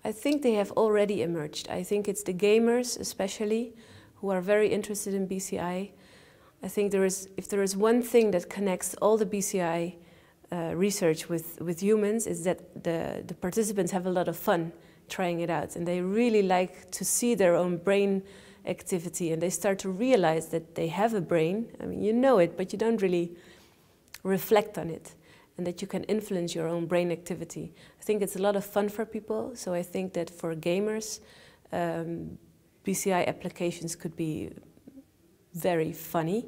I think they have already emerged. I think it's the gamers especially who are very interested in BCI. I think if there is one thing that connects all the BCI research with humans, is that the participants have a lot of fun trying it out, and they really like to see their own brain activity, and they start to realize that they have a brain. I mean, you know it, but you don't really reflect on it, and that you can influence your own brain activity. I think it's a lot of fun for people, so I think that for gamers, BCI applications could be very funny,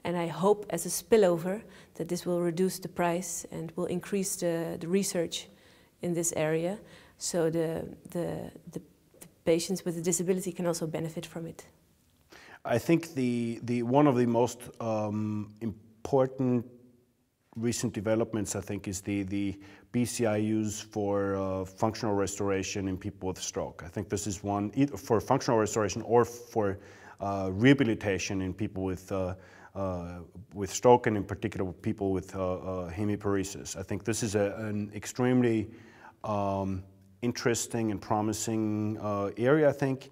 and I hope as a spillover that this will reduce the price and will increase the research in this area, so the patients with a disability can also benefit from it. I think one of the most important recent developments, I think, is the BCI use for functional restoration in people with stroke. I think this is one, either for functional restoration or for rehabilitation in people with stroke, and in particular people with hemiparesis. I think this is an extremely interesting and promising area. I think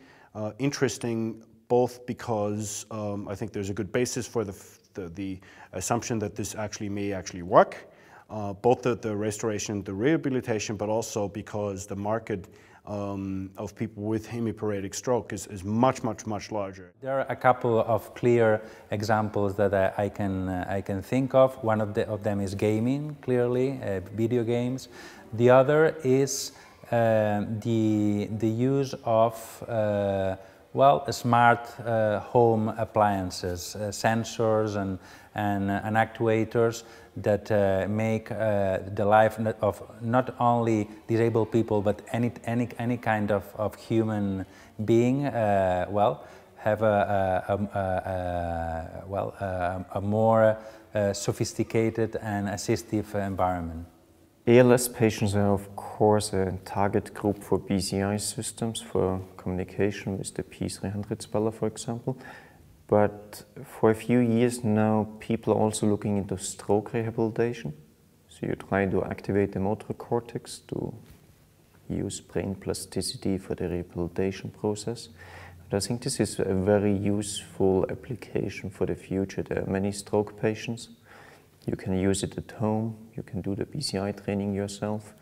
interesting both because I think there's a good basis for the assumption that this may work, both the restoration, the rehabilitation, but also because the market of people with hemiparetic stroke is much larger. There are a couple of clear examples that I can think of. One of them is gaming, clearly, video games. The other is the use of smart home appliances, sensors and actuators that make the life of not only disabled people but any kind of human being have a more sophisticated and assistive environment. ALS patients are of course a target group for BCI systems for communication with the P300 speller, for example. But for a few years now, people are also looking into stroke rehabilitation. So you try to activate the motor cortex to use brain plasticity for the rehabilitation process. And I think this is a very useful application for the future. There are many stroke patients. You can use it at home. You can do the BCI training yourself.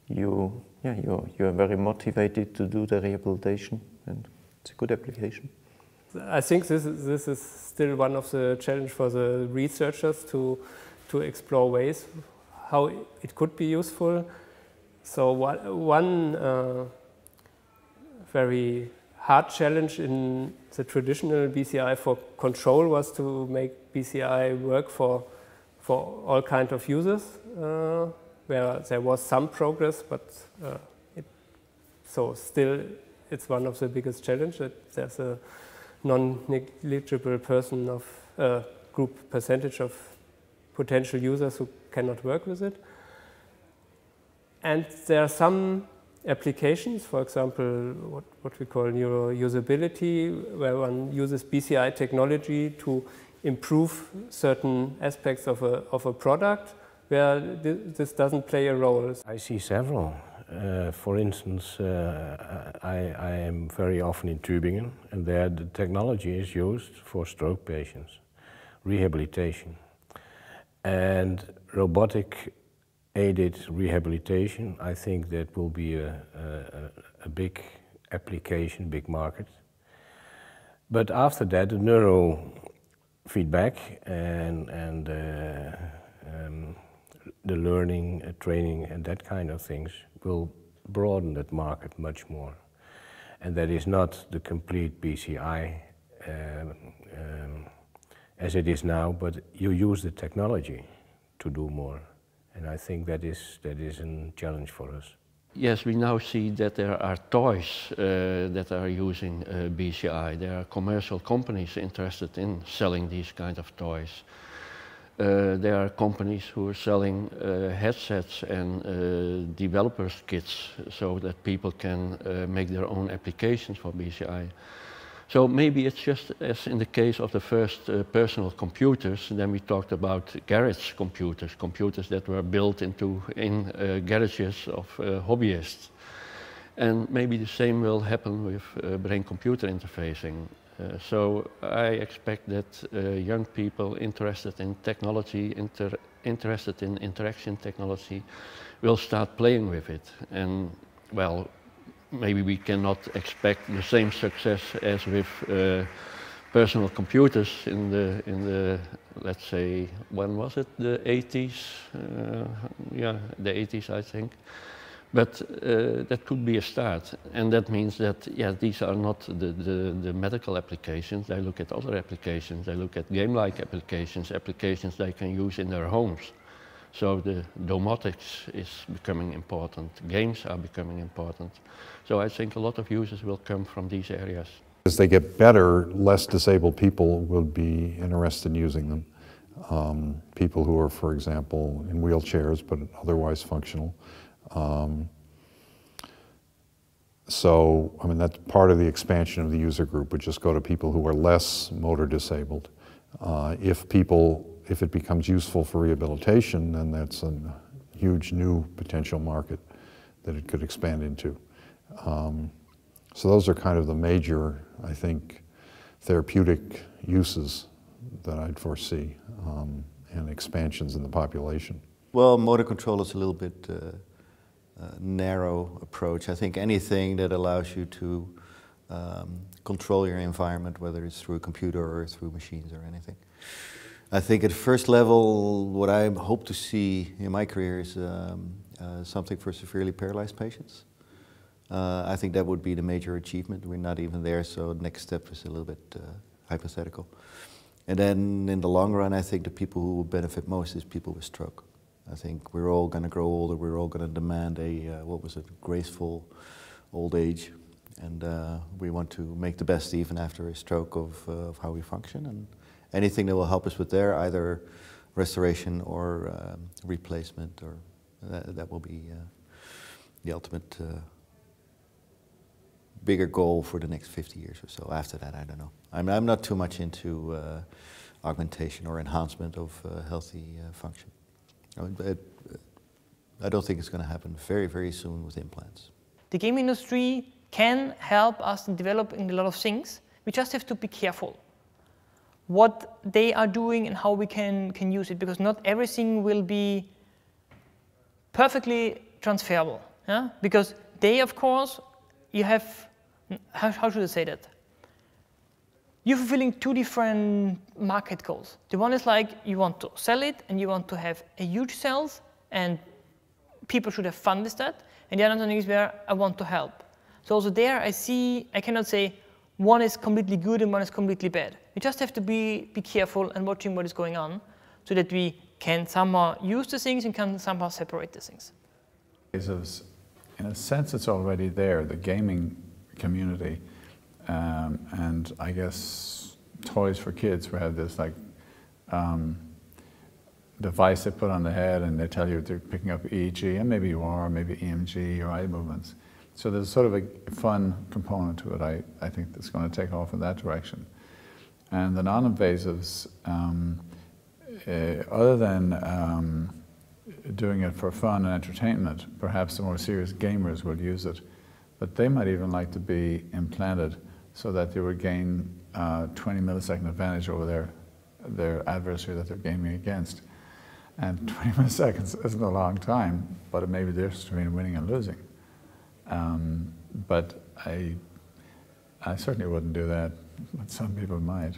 You are very motivated to do the rehabilitation, and it's a good application. I think this is still one of the challenges for the researchers to explore ways how it could be useful. So one very hard challenge in the traditional BCI for control was to make BCI work for all kinds of users, where there was some progress, but so still it's one of the biggest challenges that there's a non-negligible group percentage of potential users who cannot work with it. And there are some applications, for example, what we call neurousability, where one uses BCI technology to improve certain aspects of a product where this doesn't play a role. I see several. For instance, I am very often in Tübingen, and there the technology is used for stroke patients, rehabilitation. And robotic aided rehabilitation, I think that will be a big application, big market. But after that, the neurofeedback and the learning, training and that kind of things will broaden that market much more. And that is not the complete BCI as it is now, but you use the technology to do more. And I think that is a challenge for us. Yes, we now see that there are toys that are using BCI. There are commercial companies interested in selling these kind of toys. There are companies who are selling headsets and developers kits so that people can make their own applications for BCI. So maybe it's just as in the case of the first personal computers, and then we talked about garage computers that were built in garages of hobbyists. And maybe the same will happen with brain-computer interfacing. So I expect that young people interested in technology, interested in interaction technology, will start playing with it. And well, maybe we cannot expect the same success as with personal computers in the let's say, when was it? The 80s? Yeah, the 80s, I think. But that could be a start, and that means that, yeah, these are not the medical applications. They look at other applications. They look at game-like applications, applications they can use in their homes. So the domotics is becoming important. Games are becoming important. So I think a lot of users will come from these areas. As they get better, less disabled people will be interested in using them. People who are, for example, in wheelchairs but otherwise functional. So, I mean, that's part of the expansion of the user group, would just go to people who are less motor disabled. If it becomes useful for rehabilitation, then that's a huge new potential market that it could expand into. So those are kind of the major, I think, therapeutic uses that I'd foresee, and expansions in the population. Well, motor control is a little bit narrow approach. I think anything that allows you to control your environment, whether it's through a computer or through machines or anything. I think at first level, what I hope to see in my career is something for severely paralyzed patients. I think that would be the major achievement. We're not even there, so the next step is a little bit hypothetical. And then in the long run, I think the people who will benefit most is people with stroke. I think we're all going to grow older, we're all going to demand a, graceful old age. And we want to make the best even after a stroke of how we function. And anything that will help us with there, either restoration or replacement, or that will be the ultimate bigger goal for the next 50 years or so. After that, I don't know. I'm not too much into augmentation or enhancement of healthy function. I don't think it's going to happen very, very soon with implants. The game industry can help us in developing a lot of things. We just have to be careful what they are doing and how we can use it, because not everything will be perfectly transferable. Yeah? Because they, of course, you have, how should I say that? You're fulfilling two different market goals. The one is like you want to sell it and you want to have a huge sales and people should have fun with that. And the other thing is where I want to help. So also there I cannot say one is completely good and one is completely bad. We just have to be careful and watching what is going on so that we can somehow use the things and can somehow separate the things. In a sense, it's already there, the gaming community. And I guess toys for kids, we have this like device they put on the head and they tell you they're picking up EEG, and maybe you are, maybe EMG or eye movements. So there's sort of a fun component to it, I think, that's going to take off in that direction. And the non-invasives, other than doing it for fun and entertainment, perhaps the more serious gamers will use it, but they might even like to be implanted so that they would gain 20 millisecond advantage over their adversary that they're gaming against. And 20 milliseconds isn't a long time, but it may be the difference between winning and losing. But I certainly wouldn't do that, but some people might.